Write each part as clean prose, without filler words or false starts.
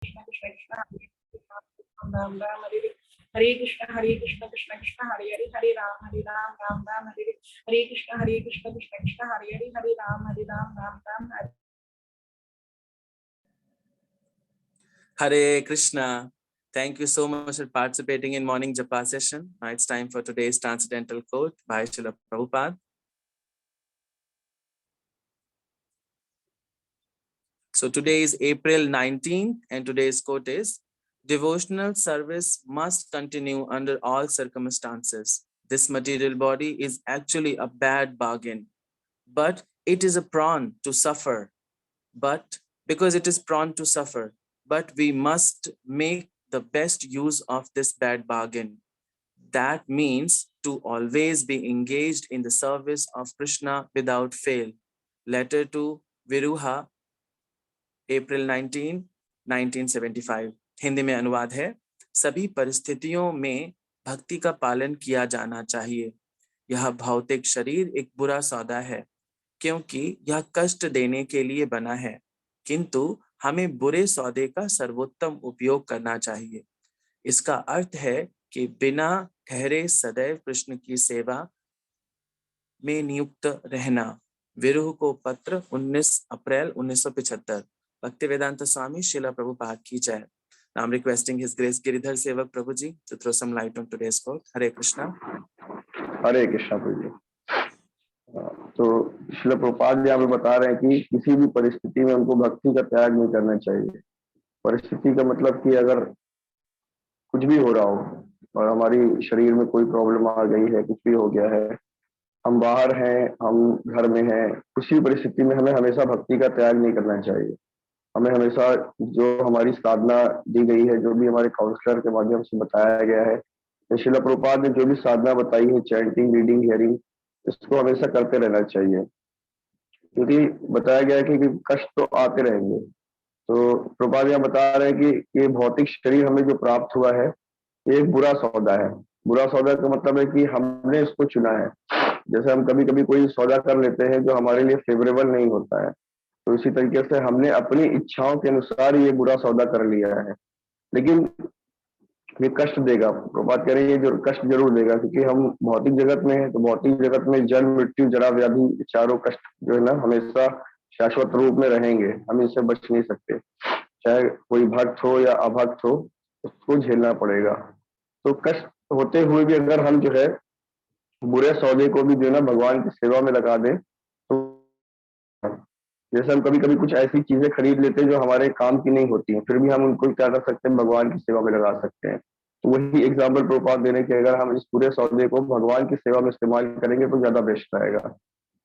Krishna Krishna Krishna Ram Ram Hare Hare Krishna Krishna Krishna Hare Ram Ram Hare Krishna Krishna Krishna Hare Ram Ram Hare Hare Krishna. Thank you so much for participating in morning japa session. Now it's time for today's transcendental quote by Srila Prabhupada. So today is April 19th and today's quote is, devotional service must continue under all circumstances. This material body is actually a bad bargain, but it is a prone to suffer. But because it is prone to suffer, but we must make the best use of this bad bargain. That means to always be engaged in the service of Krishna without fail. Letter to Viruha, April 19, 1975. Hindi में अनुवाद है, सभी परिस्थितियों में भक्ति का पालन किया जाना चाहिए। यह भौतिक शरीर एक बुरा सौदा है, क्योंकि यह कष्ट देने के लिए बना है, किंतु हमें बुरे सौदे का सर्वोत्तम उपयोग करना चाहिए। इसका अर्थ है कि बिना ठहरे सदैव कृष्ण की सेवा में नियुक्त रहना। विरुह को पत्र 19 अप्रैल 1975। Bhaktivedanta Swami Srila Prabhupada ki jai. Now I'm requesting His Grace Giridhar Sevak Prabhuji to throw some light on today's quote. Hare Krishna. हरे कृष्णा प्रभु जी। तो श्रील प्रभुपाद यहाँ पे बता रहे हैं कि किसी भी परिस्थिति में उनको भक्ति का त्याग नहीं करना चाहिए। परिस्थिति का मतलब कि अगर कुछ भी हो रहा हो और हमारी शरीर में कोई प्रॉब्लम आ गई है, कुछ भी हो गया है, हम बाहर हैं, हम घर में हैं, किसी परिस्थिति में हमें हमेशा भक्ति का त्याग नहीं करना चाहिए। हमें हमेशा जो हमारी साधना दी गई है, जो भी हमारे काउंसलर के माध्यम से बताया गया है, श्रील प्रभुपाद ने जो भी साधना बताई है, चैंटिंग, रीडिंग, हियरिंग, इसको हमेशा करते रहना चाहिए, क्योंकि बताया गया है कि कष्ट तो आते रहेंगे। तो प्रभुपाद यहाँ बता रहे हैं कि ये भौतिक शरीर हमें जो प्राप्त हुआ है, ये एक बुरा सौदा है। बुरा सौदा का मतलब है कि हमने इसको चुना है। जैसे हम कभी कभी कोई सौदा कर लेते हैं जो हमारे लिए फेवरेबल नहीं होता है, तो इसी तरीके से हमने अपनी इच्छाओं के अनुसार ये बुरा सौदा कर लिया है, लेकिन ये कष्ट देगा। प्रभुपाद कह रहे हैं ये जो कष्ट जरूर देगा, क्योंकि हम भौतिक जगत में हैं, तो भौतिक जगत में जन्म, मृत्यु, जरा, व्याधि, चारों कष्ट जो है ना हमेशा शाश्वत रूप में रहेंगे। हम इनसे बच नहीं सकते, चाहे कोई भक्त हो या अभक्त हो, उसको झेलना पड़ेगा। तो कष्ट होते हुए भी अगर हम जो है बुरे सौदे को भी जो है ना भगवान की सेवा में लगा दें, तो जैसे हम कभी कभी कुछ ऐसी चीजें खरीद लेते हैं जो हमारे काम की नहीं होती हैं, फिर भी हम उनको क्या कर सकते हैं, भगवान की सेवा में लगा सकते हैं। तो वही एग्जाम्पल प्रभुपाद देने के, अगर हम इस पूरे सौदे को भगवान की सेवा में इस्तेमाल करेंगे तो ज्यादा बेस्ट रहेगा।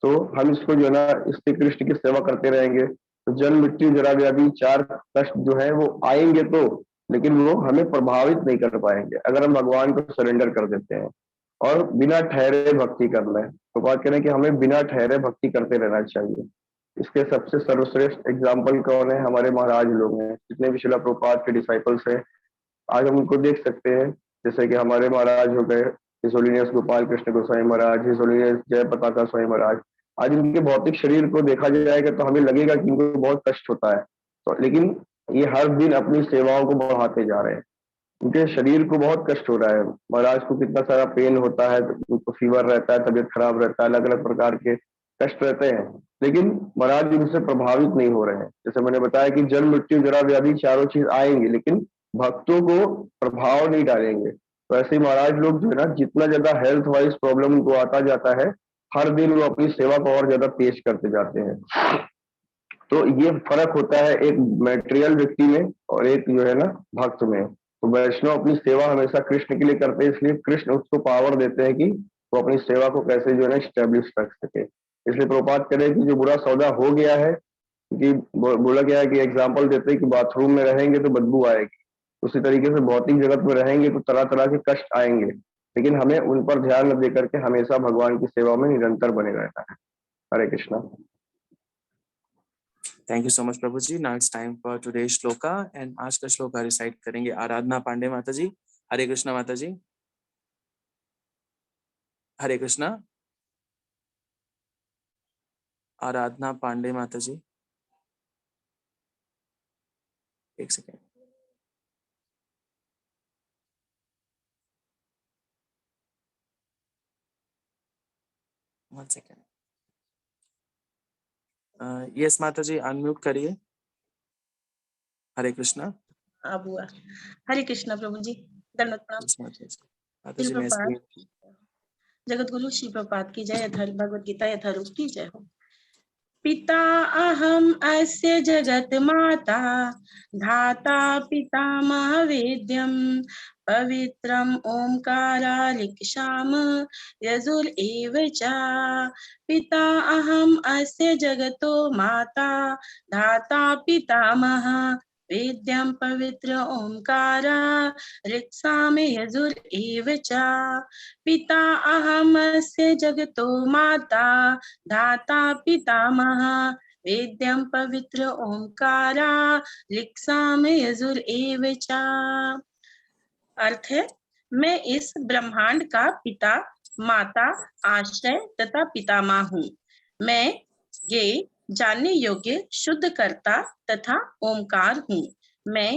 तो हम इसको जो है ना इसके कृष्ण की सेवा करते रहेंगे, तो जन्म, मृत्यु, जरा, व्याधि, चार कष्ट जो है वो आएंगे तो, लेकिन वो हमें प्रभावित नहीं कर पाएंगे अगर हम भगवान को सरेंडर कर देते हैं और बिना ठहरे भक्ति कर लें। तो बात करें कि हमें बिना ठहरे भक्ति करते रहना चाहिए। इसके सबसे सर्वश्रेष्ठ एग्जाम्पल कौन है? हमारे महाराज लोग हैं, जितने भी शिला प्रभुपाद के डिसाइपल्स हैं, आज हम उनको देख सकते हैं। जैसे कि हमारे महाराज हो गए हिज होलीनेस गोपाल कृष्ण गोसाई महाराज, हिज होलीनेस जय पताका स्वामी महाराज। आज इनके भौतिक शरीर को देखा जाएगा तो हमें लगेगा कि इनको बहुत कष्ट होता है, तो लेकिन ये हर दिन अपनी सेवाओं को बढ़ाते जा रहे हैं। उनके शरीर को बहुत कष्ट हो रहा है, महाराज को कितना सारा पेन होता है, उनको फीवर रहता है, तबीयत खराब रहता है, अलग अलग प्रकार के कष्ट रहते हैं, लेकिन महाराज उनसे प्रभावित नहीं हो रहे हैं। जैसे मैंने बताया कि जन्म, मृत्यु, जरा, व्याधि चारों चीज आएंगे, लेकिन भक्तों को प्रभाव नहीं डालेंगे। तो ऐसे ही महाराज लोग जो है ना, जितना ज्यादा हेल्थ वाइज प्रॉब्लम उनको आता जाता है, हर दिन वो अपनी सेवा को और ज्यादा तेज करते जाते हैं। तो ये फर्क होता है एक मैटेरियल व्यक्ति में और एक जो है ना भक्त में। तो वैष्णव अपनी सेवा हमेशा कृष्ण के लिए करते हैं, इसलिए कृष्ण उसको पावर देते हैं कि वो अपनी सेवा को कैसे जो है ना स्टेब्लिश रख सके। इसलिए प्रभुपाद करें कि जो बुरा सौदा हो गया है, कि बोला गया है कि एग्जाम्पल देते हैं कि बाथरूम में रहेंगे तो बदबू आएगी, उसी तरीके से भौतिक जगत में रहेंगे तो तरह तरह के कष्ट आएंगे, लेकिन हमें उन पर ध्यान न देकर के हमेशा भगवान की सेवा में निरंतर बने रहना है। हरे Krishna. Thank you so much Prabhuji. Now it's time for today's shloka and आज का श्लोका रिसाइट करेंगे आराधना पांडे माता जी। हरे कृष्णा माता जी। हरे कृष्णा। आराधना पांडे माता जी, एक second. 1 second. Yes, Mataji, unmute करिए. हरे कृष्णा. अब हुआ. हरे कृष्णा प्रभु जी, दंडवत प्रणाम. Yes, Mataji. Mataji, मैं प्रभुपाद, screen. जगत गुरु श्री प्रभुपाद की जय. भगवद गीता यथारूप की जय हो. पिता अहम अस्य जगत माता, धाता पितामह वेद्यम, पवित्रम ओंकारालिकशाम यजुर एव च. पिता अहम अस्य जगतो माता, धाता पितामह वेद्यम, पवित्र ओंकार ऋक्सामि यजुर एव च. पिता अहमस्य जगतो माता, धाता पितामह वेद्यम, पवित्र ओंकारा ऋक्सामि यजुर एव च. अर्थ है, मैं इस ब्रह्मांड का पिता, माता, आश्रय तथा पितामह हूँ. मैं ये जानने योग्य शुद्ध कर्ता तथा ओमकार हूँ. मैं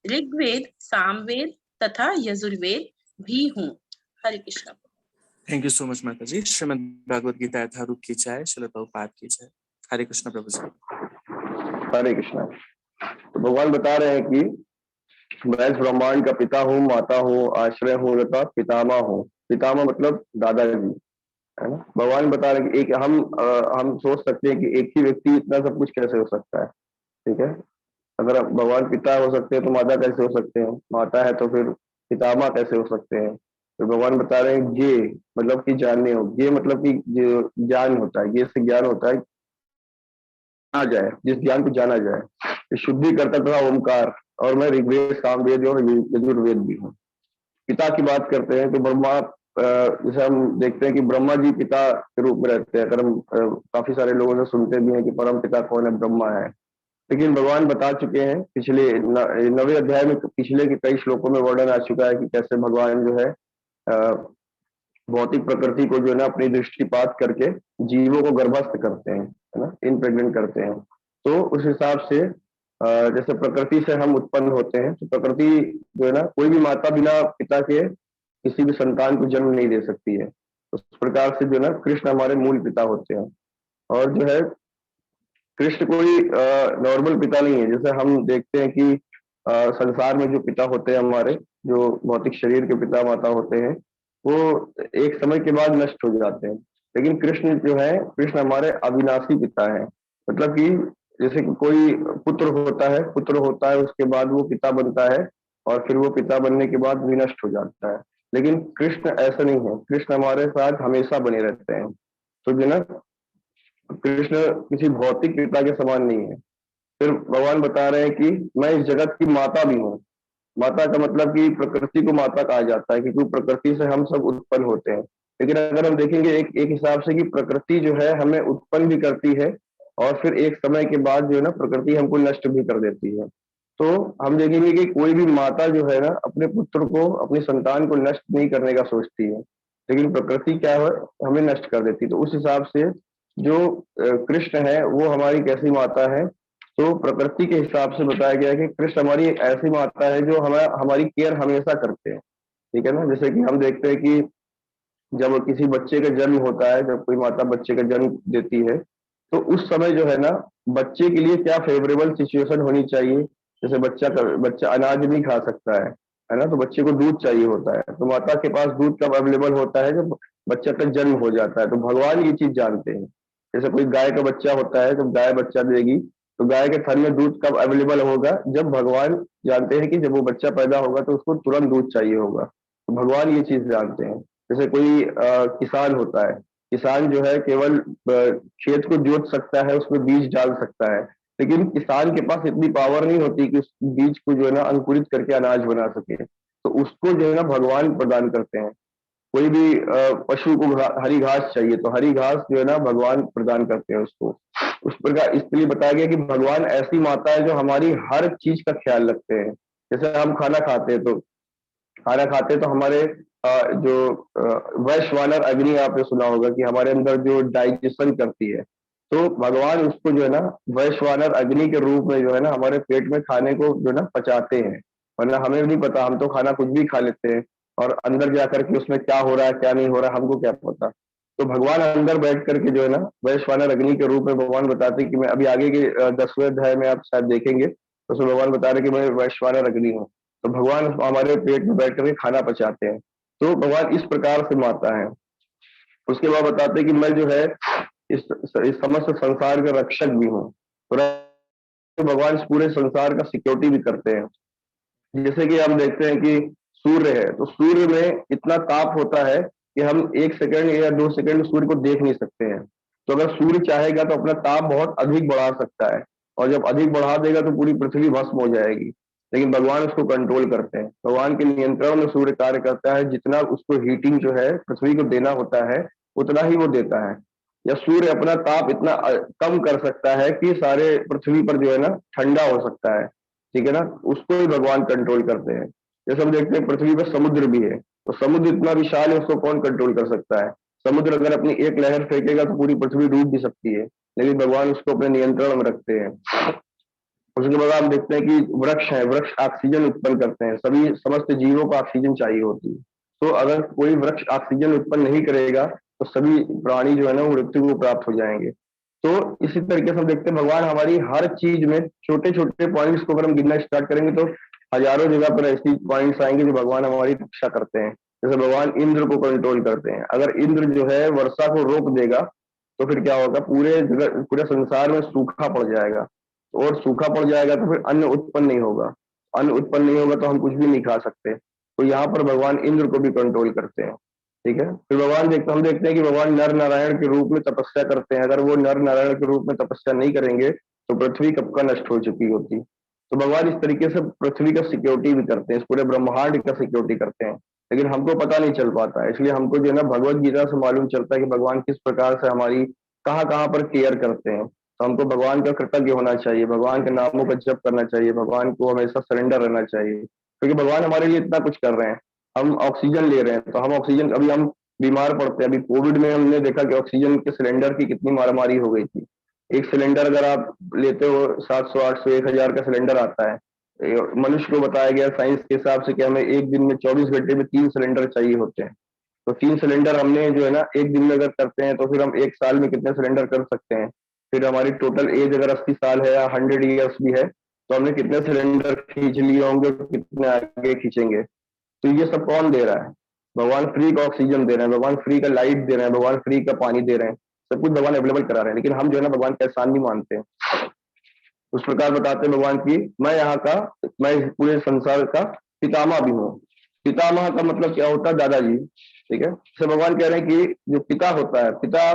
ऋग्वेद, सामवेद तथा यजुर्वेद भी हूँ. हरे Krishna. Thank you so much, Mataji. Shrimad Bhagavat Gita यथारूप की जय. श्रील प्रभुपाद की जय. हरे कृष्ण प्रभु जी. हरे कृष्णा. तो भगवान बता रहे हैं कि मैं इस ब्रह्मांड का पिता हूँ, माता हूँ, आश्रय हूँ तथा पितामह हूँ. पितामह मतलब दादाजी, है ना. भगवान बता रहे हैं कि एक हम सोच सकते हैं कि एक ही व्यक्ति इतना सब कुछ कैसे हो सकता है. ठीक है, अगर भगवान पिता हो सकते हैं तो माता कैसे हो सकते हैं, माता है तो फिर पितामह कैसे हो सकते हैं. तो भगवान बता रहे हैं ये मतलब कि जानने हो, ये मतलब कि जो ज्ञान होता है, ये से ज्ञान होता है आ जाए, जिस ज्ञान को जाना जाए. शुद्धि करता था ओमकार, और मैं ऋग्वेद, सामवेद और यजुर्वेद भी हूँ. पिता की बात करते हैं तो ब्रह्मा, जैसे हम देखते हैं कि ब्रह्मा जी पिता के रूप में रहते हैं. अगर हम काफी सारे लोगों से सुनते भी हैं कि परम पिता कौन है, ब्रह्मा है. लेकिन भगवान बता चुके हैं पिछले 9वें अध्याय में, पिछले के कई श्लोकों में वर्णन आ चुका है कि कैसे भगवान जो है भौतिक प्रकृति को जो है ना अपनी दृष्टिपात करके जीवों को गर्भस्थ करते हैं, है ना, इनप्रेग्नेंट करते हैं. तो उस हिसाब से जैसे प्रकृति से हम उत्पन्न होते हैं, तो प्रकृति जो है ना, कोई भी माता बिना पिता के किसी भी संतान को जन्म नहीं दे सकती है. उस प्रकार से जो है ना कृष्ण हमारे मूल पिता होते हैं. और जो है कृष्ण कोई नॉर्मल पिता नहीं है. जैसे हम देखते हैं कि संसार में जो पिता होते हैं हमारे, जो भौतिक शरीर के पिता माता होते हैं, वो एक समय के बाद नष्ट हो जाते हैं. लेकिन कृष्ण जो है, कृष्ण हमारे अविनाशी पिता है. मतलब कि जैसे कि कोई पुत्र होता है, उसके बाद वो पिता बनता है, और फिर वो पिता बनने के बाद विनष्ट हो जाता है. लेकिन कृष्ण ऐसा नहीं है. कृष्ण हमारे साथ हमेशा बने रहते हैं. तो जो ना कृष्ण किसी भौतिक पिता के समान नहीं है. फिर भगवान बता रहे हैं कि मैं इस जगत की माता भी हूँ. माता का मतलब कि प्रकृति को माता कहा जाता है, क्योंकि प्रकृति से हम सब उत्पन्न होते हैं. लेकिन अगर हम देखेंगे एक हिसाब से कि प्रकृति जो है हमें उत्पन्न भी करती है, और फिर एक समय के बाद जो है ना प्रकृति हमको नष्ट भी कर देती है. तो हम देखेंगे कि कोई भी माता जो है ना अपने पुत्र को, अपनी संतान को नष्ट नहीं करने का सोचती है, लेकिन प्रकृति क्या है, हमें नष्ट कर देती है. तो उस हिसाब से जो कृष्ण है वो हमारी कैसी माता है, तो प्रकृति के हिसाब से बताया गया है कि कृष्ण हमारी ऐसी माता है जो हमारी केयर हमेशा करते हैं. ठीक है ना. जैसे कि हम देखते हैं कि जब किसी बच्चे का जन्म होता है, जब कोई माता बच्चे का जन्म देती है, तो उस समय जो है ना बच्चे के लिए क्या फेवरेबल सिचुएशन होनी चाहिए. जैसे बच्चा अनाज नहीं खा सकता है ना, तो बच्चे को दूध चाहिए होता है. तो माता के पास दूध कब अवेलेबल होता है, जब बच्चा का जन्म हो जाता है. तो भगवान ये चीज जानते हैं. जैसे कोई गाय का बच्चा होता है, जब गाय बच्चा देगी, तो गाय के थन में दूध कब अवेलेबल होगा, जब भगवान जानते हैं कि जब वो बच्चा पैदा होगा तो उसको तुरंत दूध चाहिए होगा. तो भगवान ये चीज जानते हैं. जैसे कोई किसान होता है, किसान जो है केवल खेत को जोत सकता है, उसमें बीज डाल सकता है, लेकिन किसान के पास इतनी पावर नहीं होती कि उस बीज को जो है ना अंकुरित करके अनाज बना सके. तो उसको जो है ना भगवान प्रदान करते हैं. कोई भी पशु को हरी घास चाहिए, तो हरी घास जो है ना भगवान प्रदान करते हैं उसको. उस प्रकार इसलिए बताया गया कि भगवान ऐसी माता है जो हमारी हर चीज का ख्याल रखते हैं. जैसे हम खाना खाते हैं तो हमारे जो वैश्वानर अग्नि आपने सुना होगा कि हमारे अंदर जो डाइजेशन करती है, तो भगवान उसको जो है ना वैश्वानर अग्नि के रूप में जो है ना हमारे पेट में खाने को जो है ना पचाते हैं. वरना हमें नहीं पता, हम तो खाना कुछ भी खा लेते हैं, और अंदर जाकर के उसमें क्या हो रहा है क्या नहीं हो रहा है हमको क्या पता. तो भगवान अंदर बैठ करके जो है ना वैश्वानर अग्नि के रूप में भगवान बताते हैं कि मैं अभी आगे के 10वें अध्याय में आप शायद देखेंगे तो उसमें भगवान बता रहे कि मैं वैश्वानर अग्नि हूँ। तो भगवान हमारे पेट में बैठ करके खाना पचाते हैं। तो भगवान इस प्रकार से माता है। उसके बाद बताते हैं कि मैं जो है इस समस्त संसार का रक्षक भी हूँ। तो भगवान इस पूरे संसार का सिक्योरिटी भी करते हैं। जैसे कि हम देखते हैं कि सूर्य है, तो सूर्य में इतना ताप होता है कि हम 1 सेकंड या 2 सेकंड सूर्य को देख नहीं सकते हैं। तो अगर सूर्य चाहेगा तो अपना ताप बहुत अधिक बढ़ा सकता है, और जब अधिक बढ़ा देगा तो पूरी पृथ्वी भस्म हो जाएगी। लेकिन भगवान उसको कंट्रोल करते हैं। भगवान के नियंत्रण में सूर्य कार्य करता है। जितना उसको हीटिंग जो है पृथ्वी को देना होता है उतना ही वो देता है। या सूर्य अपना ताप इतना कम कर सकता है कि सारे पृथ्वी पर जो है ना ठंडा हो सकता है। ठीक है ना, उसको ही भगवान कंट्रोल करते हैं। जैसे हम देखते हैं पृथ्वी पर समुद्र भी है, तो समुद्र इतना विशाल है, उसको कौन कंट्रोल कर सकता है। समुद्र अगर अपनी एक लहर फेंकेगा तो पूरी पृथ्वी डूब भी सकती है, लेकिन भगवान उसको अपने नियंत्रण में रखते हैं। उसके बाद हम देखते हैं कि वृक्ष है, वृक्ष ऑक्सीजन उत्पन्न करते हैं। सभी समस्त जीवों को ऑक्सीजन चाहिए होती है। तो अगर कोई वृक्ष ऑक्सीजन उत्पन्न नहीं करेगा तो सभी प्राणी जो है ना वो मृत्यु को प्राप्त हो जाएंगे। तो इसी तरीके से हम देखते हैं भगवान हमारी हर चीज में छोटे छोटे पॉइंट्स को अगर हम गिनना स्टार्ट करेंगे तो हजारों जगह पर ऐसी पॉइंट्स आएंगे जो भगवान हमारी रक्षा करते हैं। जैसे भगवान इंद्र को कंट्रोल करते हैं। अगर इंद्र जो है वर्षा को रोक देगा तो फिर क्या होगा, पूरे जगह पूरे संसार में सूखा पड़ जाएगा, और सूखा पड़ जाएगा तो फिर अन्न उत्पन्न नहीं होगा। अन्न उत्पन्न नहीं होगा तो हम कुछ भी नहीं खा सकते। तो यहाँ पर भगवान इंद्र को भी कंट्रोल करते हैं। ठीक है, फिर हम देखते हैं कि भगवान नर नारायण के रूप में तपस्या करते हैं। अगर वो नर नारायण के रूप में तपस्या नहीं करेंगे तो पृथ्वी कब का नष्ट हो चुकी होती। तो भगवान इस तरीके से पृथ्वी का सिक्योरिटी भी करते हैं, इस पूरे ब्रह्मांड का सिक्योरिटी करते हैं। लेकिन हमको पता नहीं चल पाता है, इसलिए हमको जो है ना भगवत गीता से मालूम चलता है कि भगवान किस प्रकार से हमारी कहाँ कहाँ पर केयर करते हैं। तो हमको भगवान का कृतज्ञ होना चाहिए, भगवान के नामों का जप करना चाहिए, भगवान को हमेशा सरेंडर रहना चाहिए, क्योंकि भगवान हमारे लिए इतना कुछ कर रहे हैं। हम ऑक्सीजन ले रहे हैं, तो हम ऑक्सीजन, अभी हम बीमार पड़ते हैं। अभी कोविड में हमने देखा कि ऑक्सीजन के सिलेंडर की कितनी मारामारी हो गई थी। एक सिलेंडर अगर आप लेते हो 700 800 1000 का सिलेंडर आता है। मनुष्य को बताया गया साइंस के हिसाब से कि हमें एक दिन में 24 घंटे में 3 सिलेंडर चाहिए होते हैं। तो 3 सिलेंडर हमने जो है ना एक दिन में अगर करते हैं तो फिर हम एक साल में कितने सिलेंडर कर सकते हैं। फिर हमारी टोटल एज अगर 80 साल है या 100 ईयर्स भी है तो हमने कितने सिलेंडर खींच लिए होंगे, कितने आगे खींचेंगे। तो ये सब कौन दे रहा है? भगवान फ्री का ऑक्सीजन दे रहे हैं, भगवान फ्री का लाइट दे रहे हैं, भगवान फ्री का पानी दे रहे हैं, सब कुछ भगवान अवेलेबल करा रहे हैं। लेकिन हम जो है ना भगवान का एहसान नहीं मानते हैं। उस प्रकार बताते हैं भगवान की मैं इस पूरे संसार का पितामह भी हूँ। पितामह का मतलब क्या होता है? दादाजी। ठीक है, जैसे भगवान कह रहे हैं कि जो पिता होता है, पिता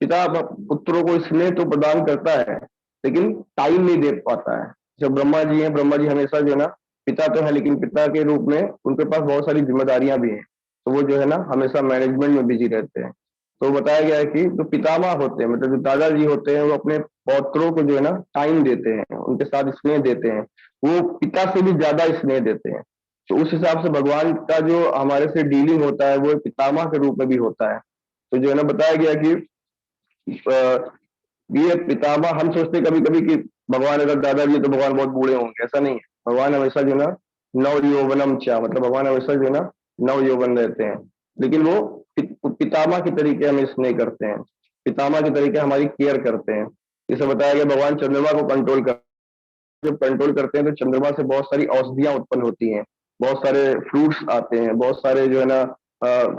पिता पुत्रों को स्नेह तो प्रदान करता है लेकिन टाइम नहीं दे पाता है। जब ब्रह्मा जी हैं, ब्रह्मा जी हमेशा जो है ना पिता तो है लेकिन पिता के रूप में उनके पास बहुत सारी जिम्मेदारियां भी हैं। तो वो जो है ना हमेशा मैनेजमेंट में बिजी रहते हैं। तो बताया गया है कि जो पितामह होते हैं, मतलब जो दादाजी होते हैं, वो अपने पौत्रों को जो है ना टाइम देते हैं, उनके साथ स्नेह देते हैं। वो पिता से भी ज्यादा स्नेह देते हैं। तो उस हिसाब से भगवान का जो हमारे से डीलिंग होता है वो पितामह के रूप में भी होता है। तो जो है ना बताया गया कि ये पितामह, हम सोचते कभी कभी कि भगवान अगर दादाजी है तो भगवान बहुत बूढ़े होंगे, ऐसा नहीं है। भगवान हमेशा जो ना नव यौवनम चा, मतलब भगवान हमेशा जो ना नव यौवन रहते हैं। लेकिन वो पितामह के तरीके हमें स्नेह करते हैं, पितामह के तरीके हमारी केयर करते हैं। जैसे बताया गया भगवान चंद्रमा को कंट्रोल कर, जब कंट्रोल करते हैं तो चंद्रमा से बहुत सारी औषधियां उत्पन्न होती हैं, बहुत सारे फ्रूट्स आते हैं, बहुत सारे जो है ना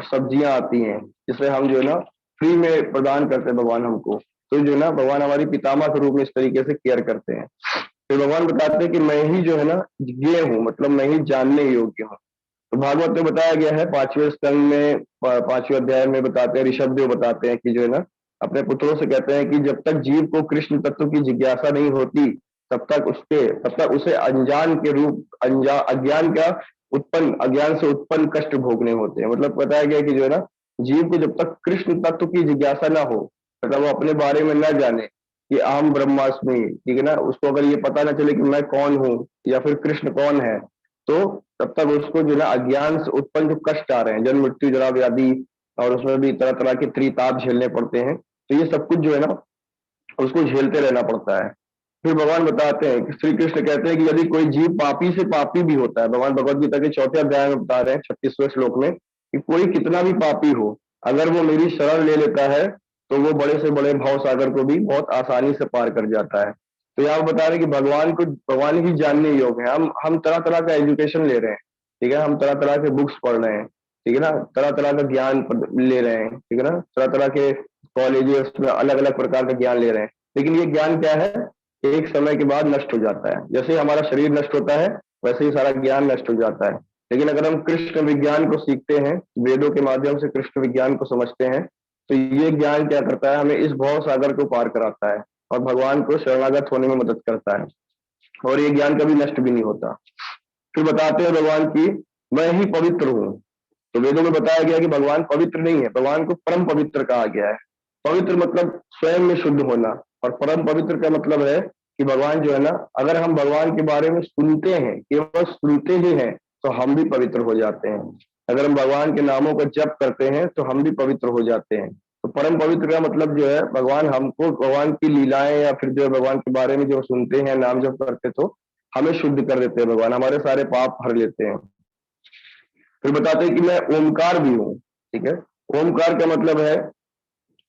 सब्जियां आती हैं, जिसमें हम जो है ना फ्री में प्रदान करते हैं भगवान हमको। तो जो है ना भगवान हमारी पितामह के रूप में इस तरीके से केयर करते हैं। फिर भगवान बताते हैं कि मैं ही जो है ना ज्ञेय हूँ, मतलब मैं ही जानने योग्य हूँ। तो भागवत में बताया गया है 5वें स्कंद में 5वें अध्याय में बताते हैं, ऋषभदेव बताते हैं कि जो है ना अपने पुत्रों से कहते हैं कि जब तक जीव को कृष्ण तत्व की जिज्ञासा नहीं होती तब तक उसे अज्ञान से उत्पन्न कष्ट भोगने होते हैं। मतलब बताया गया कि जो है ना जीव को जब तक कृष्ण तत्व की जिज्ञासा ना हो, मतलब वो अपने बारे में ना जाने कि अहम ब्रह्मास्मि, ठीक है ना, उसको अगर ये पता ना चले कि मैं कौन हूँ या फिर कृष्ण कौन है, तो तब तक उसको जो है ना अज्ञान से उत्पन्न जो कष्ट आ रहे हैं, जन्म मृत्यु जरा व्याधि, और उसमें भी तरह तरह के त्रिताप झेलने पड़ते हैं। तो ये सब कुछ जो है ना उसको झेलते रहना पड़ता है। फिर भगवान बताते हैं कि श्री कृष्ण कहते हैं कि यदि कोई जीव पापी से पापी भी होता है, भगवान भगवद गीता के 4वें अध्याय में बता रहे हैं 36वें श्लोक में, कि कोई कितना भी पापी हो अगर वो मेरी शरण ले लेता है तो वो बड़े से बड़े भाव सागर को भी बहुत आसानी से पार कर जाता है। तो यहाँ बता रहे हैं कि भगवान ही जानने योग्य है। हम तरह तरह का एजुकेशन ले रहे हैं, ठीक है, हम तरह तरह के बुक्स पढ़ रहे हैं, ठीक है ना, तरह तरह का ज्ञान ले रहे हैं, ठीक है ना, तरह तरह के कॉलेजेस में अलग अलग प्रकार का ज्ञान ले रहे हैं, लेकिन ये ज्ञान क्या है, एक समय के बाद नष्ट हो जाता है। जैसे हमारा शरीर नष्ट होता है वैसे ही सारा ज्ञान नष्ट हो जाता है। लेकिन अगर हम कृष्ण विज्ञान को सीखते हैं, वेदों के माध्यम से कृष्ण विज्ञान को समझते हैं, तो ये ज्ञान क्या करता है, हमें इस भव सागर को पार कराता है और भगवान को शरणागत होने में मदद करता है, और ये ज्ञान कभी नष्ट भी नहीं होता। फिर बताते हैं भगवान की मैं ही पवित्र हूँ। तो वेदों में बताया गया कि भगवान पवित्र नहीं है, भगवान को परम पवित्र कहा गया है। पवित्र मतलब स्वयं में शुद्ध होना, और परम पवित्र का मतलब है कि भगवान जो है ना, अगर हम भगवान के बारे में सुनते हैं, केवल सुनते ही हैं, तो हम भी पवित्र हो जाते हैं। अगर हम भगवान के नामों का जप करते हैं तो हम भी पवित्र हो जाते हैं। तो परम पवित्र का मतलब जो है, भगवान हमको भगवान की लीलाएं या फिर जो है भगवान के बारे में जो सुनते हैं, नाम जप करते, तो हमें शुद्ध कर देते हैं भगवान, हमारे सारे पाप हर लेते हैं। फिर बताते हैं कि मैं ओमकार भी हूँ, ठीक है। ओमकार का मतलब है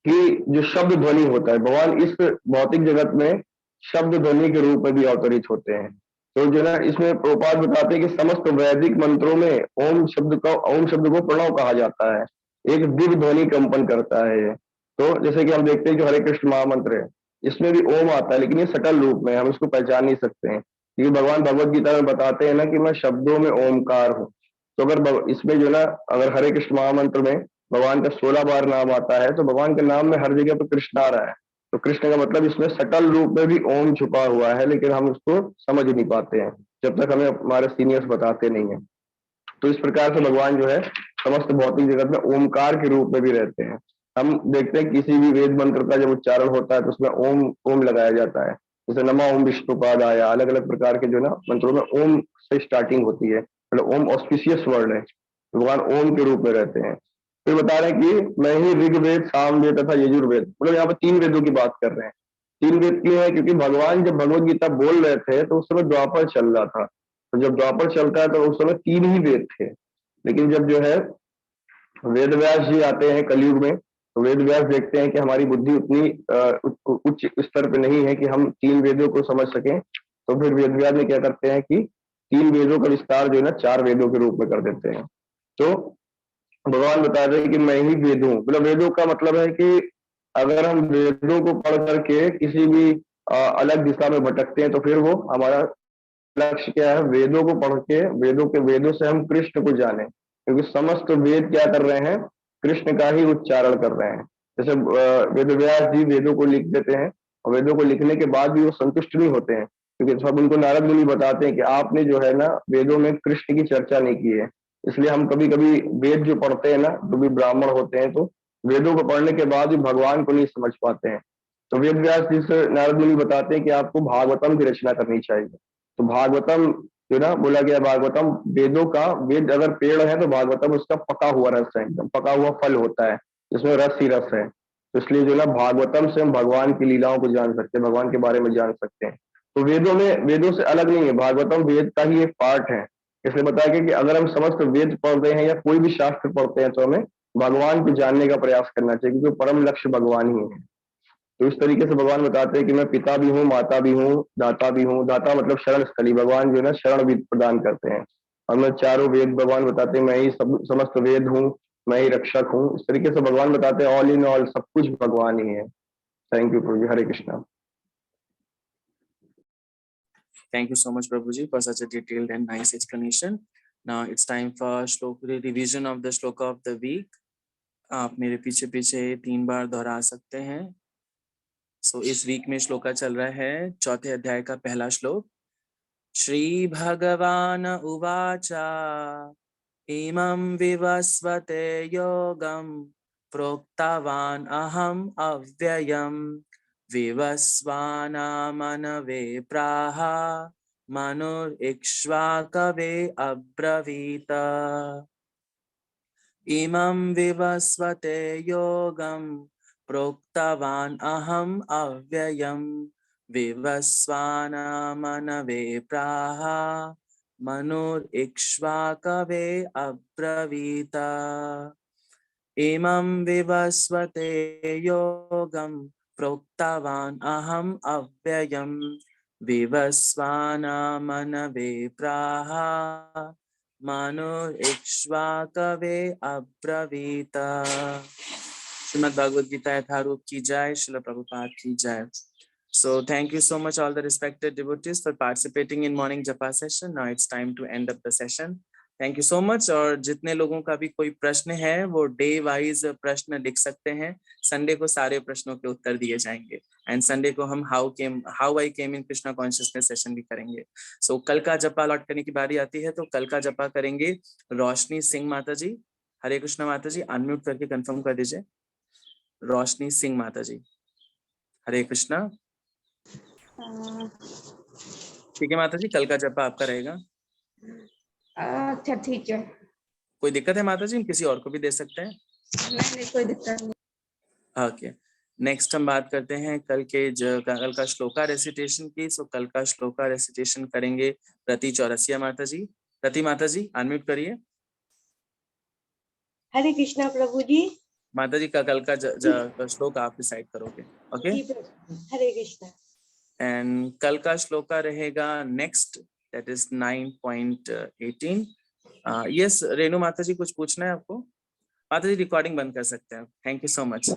कि जो शब्द ध्वनि होता है, भगवान इस भौतिक जगत में शब्द ध्वनि के रूप में भी अवतरित होते हैं। तो जो है इसमें प्रभुपाद बताते हैं कि समस्त वैदिक मंत्रों में ओम शब्द को प्रणव कहा जाता है, एक दिव्य ध्वनि कंपन करता है ये। तो जैसे कि हम देखते हैं कि हरे कृष्ण महामंत्र है, इसमें भी ओम आता है, लेकिन ये सकल रूप में, हम इसको पहचान नहीं सकते हैं, क्योंकि भगवान भगवत गीता में बताते हैं ना कि मैं शब्दों में ओमकार हूँ। तो अगर इसमें जो ना, अगर हरे कृष्ण महामंत्र में भगवान का 16 बार नाम आता है, तो भगवान के नाम में हर जगह पर कृष्ण आ रहा है। तो कृष्ण का मतलब इसमें सकल रूप में भी ओम छुपा हुआ है, लेकिन हम उसको समझ नहीं पाते हैं जब तक हमें हमारे सीनियर्स बताते नहीं है। तो इस प्रकार से भगवान जो है समस्त भौतिक जगत में ओमकार के रूप में भी रहते हैं। हम देखते हैं किसी भी वेद मंत्र का जब उच्चारण होता है तो उसमें ओम ओम लगाया जाता है। जैसे नमा ओम विष्णुपाद आया, अलग अलग प्रकार के जो ना मंत्रों में ओम से स्टार्टिंग होती है, मतलब ओम ऑस्पिशियस वर्ड है, भगवान ओम के रूप में रहते हैं। फिर बता रहे हैं कि मैं ही ऋग्वेद, सामवेद तथा यजुर्वेद, मतलब यहाँ पर 3 वेदों की बात कर रहे हैं। 3 वेद क्यों है, क्योंकि भगवान जब भगवत गीता बोल रहे थे तो उस समय द्वापर चल रहा था। तो जब द्वापर चलता है तो उस समय 3 ही वेद थे। लेकिन जब जो है वेद व्यास जी आते हैं कलयुग में, तो वेद व्यास देखते हैं कि हमारी बुद्धि उतनी उच्च स्तर पे नहीं है कि हम 3 वेदों को समझ सकें। तो फिर वेद व्यास ने क्या करते हैं कि 3 वेदों का विस्तार जो है ना 4 वेदों के रूप में कर देते हैं। तो भगवान बता रहे हैं कि मैं ही वेद हूँ, मतलब वेदों का मतलब है कि अगर हम वेदों को पढ़ करके किसी भी अलग दिशा में भटकते हैं, तो फिर वो हमारा लक्ष्य क्या है, वेदों को पढ़ के वेदों से हम कृष्ण को जाने, क्योंकि समस्त वेद क्या कर रहे हैं, कृष्ण का ही उच्चारण कर रहे हैं। जैसे वेद व्यास जी वेदों को लिख देते हैं, और वेदों को लिखने के बाद भी वो संतुष्ट नहीं होते हैं, क्योंकि सब उनको नारद मुनि बताते हैं कि आपने जो है ना वेदों में कृष्ण की चर्चा नहीं की है। इसलिए हम कभी कभी वेद जो पढ़ते हैं ना, जो भी ब्राह्मण होते हैं, तो वेदों को पढ़ने के बाद भी भगवान को नहीं समझ पाते हैं। तो वेद व्यास जी से नारद मुनि बताते हैं कि आपको भागवतम की रचना करनी चाहिए। तो भागवतम जो ना बोला गया, भागवतम वेदों का, वेद अगर पेड़ है तो भागवतम उसका पका हुआ रस है, एकदम पका हुआ फल होता है, जिसमें रस ही रस है। तो इसलिए जो ना भागवतम से हम भगवान की लीलाओं को जान सकते हैं, भगवान के बारे में जान सकते हैं। तो वेदों से अलग नहीं है, भागवतम वेद का ही एक पार्ट है। इसलिए बताया गया कि अगर हम समस्त वेद पढ़ रहे हैं या कोई भी शास्त्र पढ़ते हैं, तो हमें भगवान को जानने का प्रयास करना चाहिए, क्योंकि परम लक्ष्य भगवान ही है। तो इस तरीके से भगवान बताते हैं कि मैं पिता भी हूँ, माता भी हूँ, दाता भी हूँ। दाता मतलब शरण स्थली, भगवान जो है ना शरण भी प्रदान करते हैं। और मैं चारों वेद, भगवान बताते हैं मैं ही समस्त वेद हूँ, मैं ही रक्षक हूँ। इस तरीके से भगवान बताते हैं ऑल इन ऑल, सब कुछ भगवान ही है। थैंक यू प्रभु जी, Hare Krishna. Thank you so much, Prabhuji, for such a detailed and nice explanation. Now it's time for revision of the shloka of the week. आप मेरे पीछे पीछे 3 बार दोहरा सकते हैं। सो इस वीक में श्लोका चल रहा है 4थे अध्याय का पहला श्लोक। श्री भगवान उवाचा इमं विवस्वते योगं प्रोक्तवान् अहम् अव्ययम् विवस्वानामनवे प्राह मनुरिक्ष्वाकवे अब्रवीत। इमं विवस्वते योगं प्रोक्तवान् अहम् अव्ययम् विवस्वानामनवे प्राह मनुरिक्ष्वाकवे अब्रवीत। इमं विवस्वते योगं प्रोक्तवान् अहम् अव्ययम् विवस्वानामनवे प्राह मनुरिक्ष्वाकवे अब्रवीत। श्रीमद् भगवद गीता यथारूप की जय, श्रील प्रभुपाद की जय। So thank you so much all the respected devotees for participating in morning japa session. Now it's time to end up the session. Thank you so much. और जितने लोगों का भी कोई प्रश्न है वो डे वाइज प्रश्न लिख सकते हैं। संडे को सारे प्रश्नों के उत्तर दिए जाएंगे एंड संडे को हम how I came in Krishna consciousness session भी करेंगे। सो कल का जपा लौट करने की बारी आती है तो कल का जपा करेंगे रोशनी सिंह माता जी। हरे कृष्णा माता जी, अनम्यूट करके कंफर्म कर दीजिए। रोशनी सिंह माता जी, हरे कृष्णा। ठीक है माता जी, कल का जपा आपका रहेगा। अच्छा ठीक है। कोई दिक्कत है माता जी? हम किसी और को भी दे सकते हैं। नहीं कोई दिक्कत नहीं। ओके, नेक्स्ट हम बात करते हैं कल कल का श्लोका रेसिटेशन की। सो कल का श्लोका रेसिटेशन करेंगे प्रति चौरसिया माता जी। प्रति माता जी अनम्यूट करिए। हरे कृष्णा प्रभु जी। माता जी का कल का श्लोक आप डिसाइड करोगे। Okay, Hare Krishna. एंड कल का श्लोका रहेगा next, that is 9.18। Yes Renu माता जी, कुछ पूछना है आपको? माता जी रिकॉर्डिंग बंद कर सकते हैं। Thank you so much.